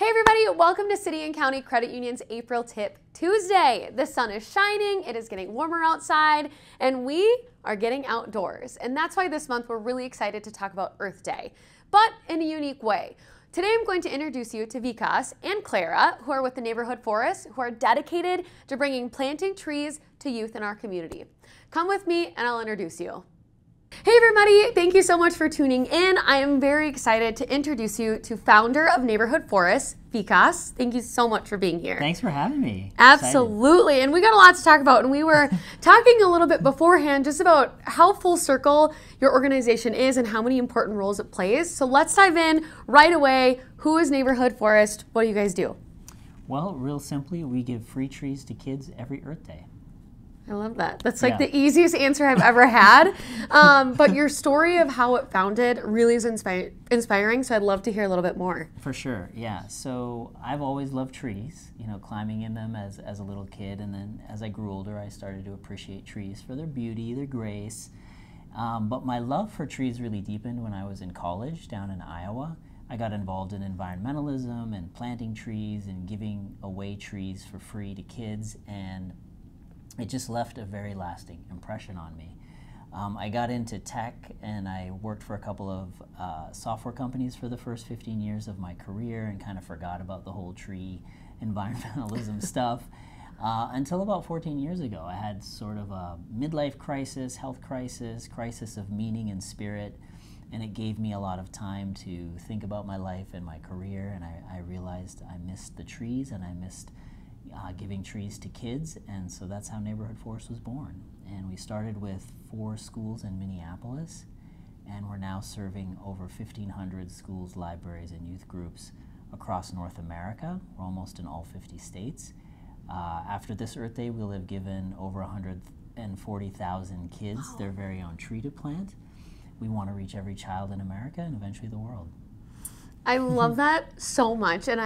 Hey everybody, welcome to City and County Credit Union's April Tip Tuesday. The sun is shining, it is getting warmer outside, and we are getting outdoors. And that's why this month we're really excited to talk about Earth Day, but in a unique way. Today I'm going to introduce you to Vikas and Clara, who are with the Neighborhood Forest, who are dedicated to bringing planting trees to youth in our community. Come with me and I'll introduce you. Hey everybody, thank you so much for tuning in. I am very excited to introduce you to founder of Neighborhood Forest, Vikas. Thank you so much for being here. Thanks for having me. Absolutely, and we got a lot to talk about, and we were talking a little bit beforehand just about how full circle your organization is and how many important roles it plays. So let's dive in right away. Who is Neighborhood Forest? What do you guys do? Well, real simply, we give free trees to kids every Earth Day. I love that. That's like the easiest answer I've ever had. But your story of how it founded really is inspiring, so I'd love to hear a little bit more. For sure, yeah. So I've always loved trees, you know, climbing in them as a little kid, and then as I grew older, I started to appreciate trees for their beauty, their grace. But my love for trees really deepened when I was in college down in Iowa. I got involved in environmentalism and planting trees and giving away trees for free to kids, and it just left a very lasting impression on me. I got into tech and I worked for a couple of software companies for the first 15 years of my career and kind of forgot about the whole tree environmentalism stuff until about 14 years ago. I had sort of a midlife crisis, health crisis, crisis of meaning and spirit, and it gave me a lot of time to think about my life and my career, and I realized I missed the trees and I missed giving trees to kids, and so that's how Neighborhood Forest was born. And we started with 4 schools in Minneapolis, and we're now serving over 1,500 schools, libraries, and youth groups across North America. We're almost in all 50 states. After this Earth Day, we'll have given over 140,000 kids their very own tree to plant. We want to reach every child in America and eventually the world. I love that so much, and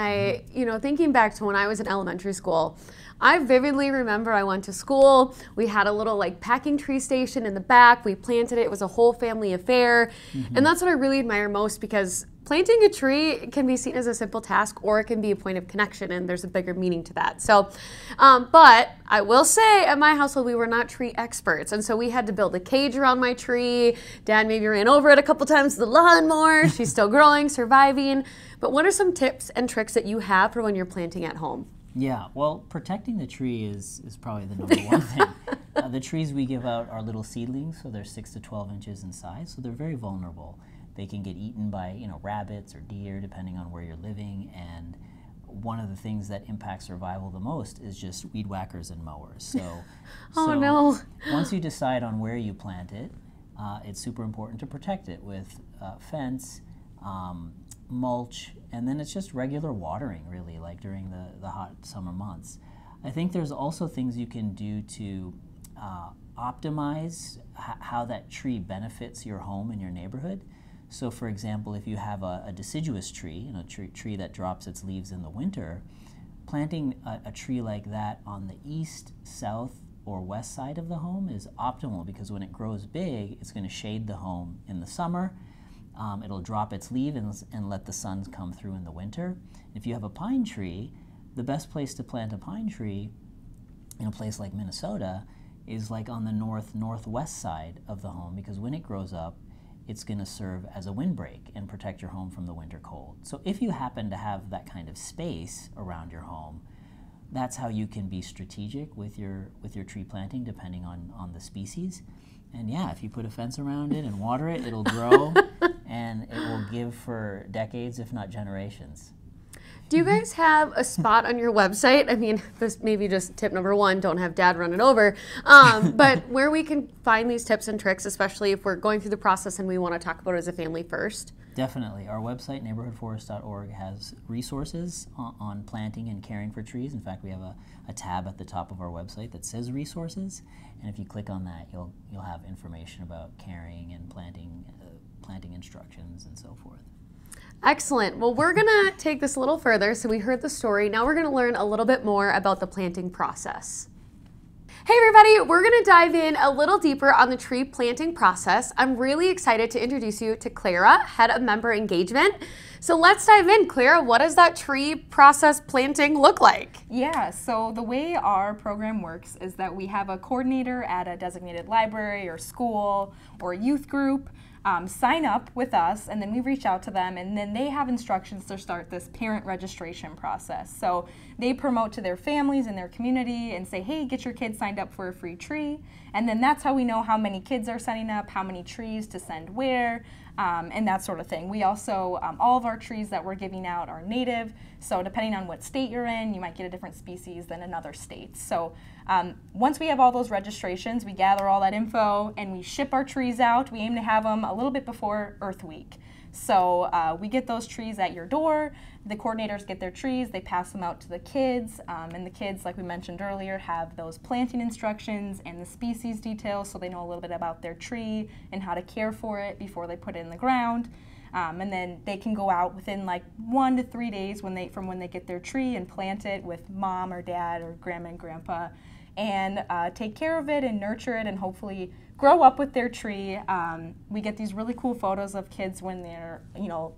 thinking back to when I was in elementary school, I vividly remember I went to school, we had a little like packing tree station in the back, we planted it, it was a whole family affair, and that's what I really admire most, because planting a tree can be seen as a simple task or it can be a point of connection, and there's a bigger meaning to that. So, but I will say at my household we were not tree experts, and so we had to build a cage around my tree. Dad maybe ran over it a couple times with the lawnmower. She's still growing, surviving. But what are some tips and tricks that you have for when you're planting at home? Yeah, well, protecting the tree is probably the number one thing. The trees we give out are little seedlings, so they're 6 to 12 inches in size, so they're very vulnerable. They can get eaten by, rabbits or deer, depending on where you're living. And one of the things that impacts survival the most is just weed whackers and mowers. So, no. Once you decide on where you plant it, it's super important to protect it with fence, mulch, and then it's just regular watering, really, like during the hot summer months. I think there's also things you can do to optimize how that tree benefits your home and your neighborhood. So for example, if you have a deciduous tree, tree that drops its leaves in the winter, planting a tree like that on the east, south, or west side of the home is optimal, because when it grows big, it's going to shade the home in the summer. It'll drop its leaves and let the sun come through in the winter. If you have a pine tree, the best place to plant a pine tree in a place like Minnesota is like on the northwest side of the home, because when it grows up, it's going to serve as a windbreak and protect your home from the winter cold. So if you happen to have that kind of space around your home, that's how you can be strategic with your tree planting, depending on the species. And yeah, if you put a fence around it and water it, it'll grow and it will give for decades, if not generations. Do you guys have a spot on your website? I mean, this may be just tip number 1, don't have Dad run it over, but where we can find these tips and tricks, especially if we're going through the process and we want to talk about it as a family first? Definitely. Our website, neighborhoodforest.org, has resources on planting and caring for trees. In fact, we have a tab at the top of our website that says resources, and if you click on that, you'll have information about caring and planting instructions and so forth. Excellent. Well, we're going to take this a little further. So we heard the story. Now we're going to learn a little bit more about the planting process. Hey everybody, we're gonna dive in a little deeper on the tree planting process. I'm really excited to introduce you to Clara, Head of Member Engagement. So let's dive in. Clara, what does that tree process planting look like? Yeah, so the way our program works is that we have a coordinator at a designated library or school or youth group sign up with us, and then we reach out to them, and then they have instructions to start this parent registration process. So they promote to their families in their community and say, hey, get your kids signed up for a free tree. And then that's how we know how many kids are signing up, how many trees to send where, and that sort of thing. We also, all of our trees that we're giving out are native, so depending on what state you're in, you might get a different species than another state. So once we have all those registrations, we gather all that info and we ship our trees out. We aim to have them a little bit before Earth Week. So we get those trees at your door, the coordinators get their trees, they pass them out to the kids, and the kids, like we mentioned earlier, have those planting instructions and the species details so they know a little bit about their tree and how to care for it before they put it in the ground. And then they can go out within like 1 to 3 days from when they get their tree and plant it with mom or dad or grandma and grandpa and take care of it and nurture it and hopefully grow up with their tree. We get these really cool photos of kids when they're,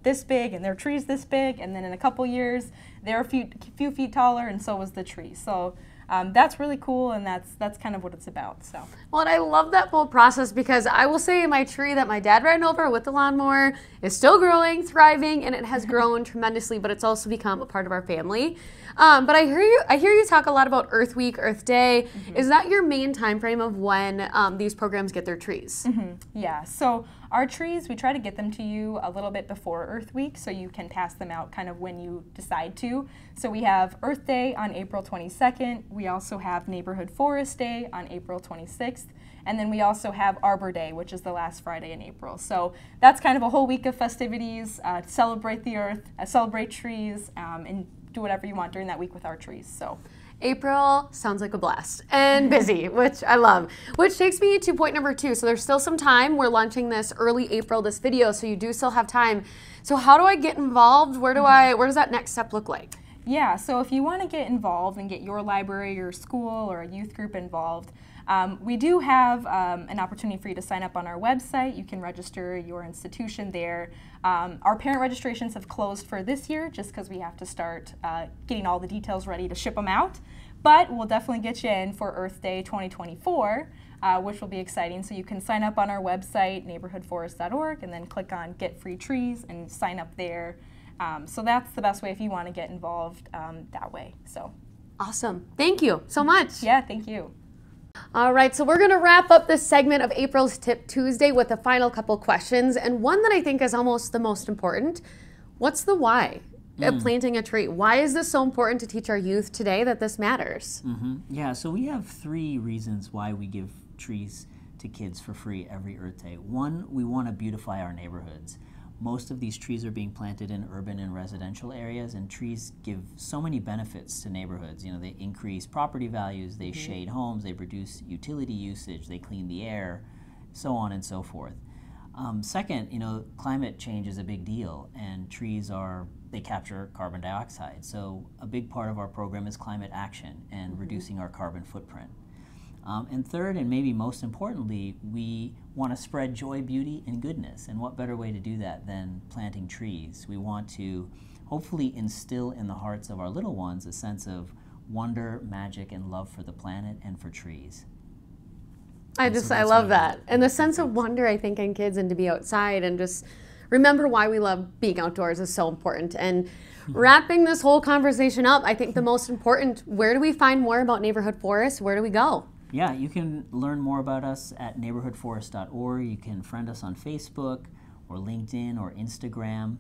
this big and their tree's this big, and then in a couple years they're a few feet taller, and so was the tree. So that's really cool, and that's kind of what it's about. So. Well, and I love that whole process because I will say my tree that my dad ran over with the lawnmower is still growing, thriving, and it has grown tremendously, but it's also become a part of our family. But I hear you talk a lot about Earth Week, Earth Day. Mm-hmm. Is that your main time frame of when these programs get their trees? Mm-hmm. Yeah, so our trees, we try to get them to you a little bit before Earth Week so you can pass them out kind of when you decide to. So we have Earth Day on April 22nd. We also have Neighborhood Forest Day on April 26th. And then we also have Arbor Day, which is the last Friday in April. So that's kind of a whole week of festivities to celebrate the earth, celebrate trees, and do whatever you want during that week with our trees. So. April sounds like a blast and busy, which I love. Which takes me to point number 2. So there's still some time. We're launching this early April, this video, so you do still have time. So how do I get involved? Where does that next step look like? Yeah, so if you want to get involved and get your library, your school, or a youth group involved, we do have an opportunity for you to sign up on our website. You can register your institution there. Our parent registrations have closed for this year just because we have to start getting all the details ready to ship them out. But we'll definitely get you in for Earth Day 2024, which will be exciting. So you can sign up on our website, neighborhoodforest.org, and then click on Get Free Trees and sign up there. So that's the best way if you want to get involved that way. So awesome. Thank you so much. Yeah, thank you. All right, so we're going to wrap up this segment of April's Tip Tuesday with a final couple questions, and one that I think is almost the most important. What's the why of planting a tree? Why is this so important to teach our youth today that this matters? Yeah, so we have 3 reasons why we give trees to kids for free every Earth Day. 1, we want to beautify our neighborhoods. Most of these trees are being planted in urban and residential areas, and trees give so many benefits to neighborhoods. They increase property values, they shade homes, they reduce utility usage, they clean the air, so on and so forth. Second, climate change is a big deal, and trees they capture carbon dioxide. So a big part of our program is climate action and reducing our carbon footprint. And third, and maybe most importantly, we want to spread joy, beauty, and goodness. And what better way to do that than planting trees? We want to hopefully instill in the hearts of our little ones a sense of wonder, magic, and love for the planet and for trees. I love that. And the sense of wonder, I think, in kids and to be outside and just remember why we love being outdoors is so important. And wrapping this whole conversation up, I think the most important, where do we find more about Neighborhood Forest? Where do we go? Yeah, you can learn more about us at neighborhoodforest.org. You can friend us on Facebook or LinkedIn or Instagram.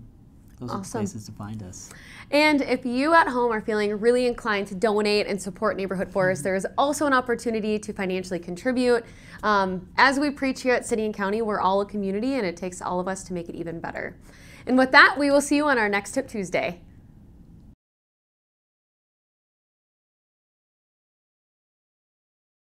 Those are the places to find us. And if you at home are feeling really inclined to donate and support Neighborhood Forest, there is also an opportunity to financially contribute. As we preach here at City and County, we're all a community, and it takes all of us to make it even better. And with that, we will see you on our next Tip Tuesday.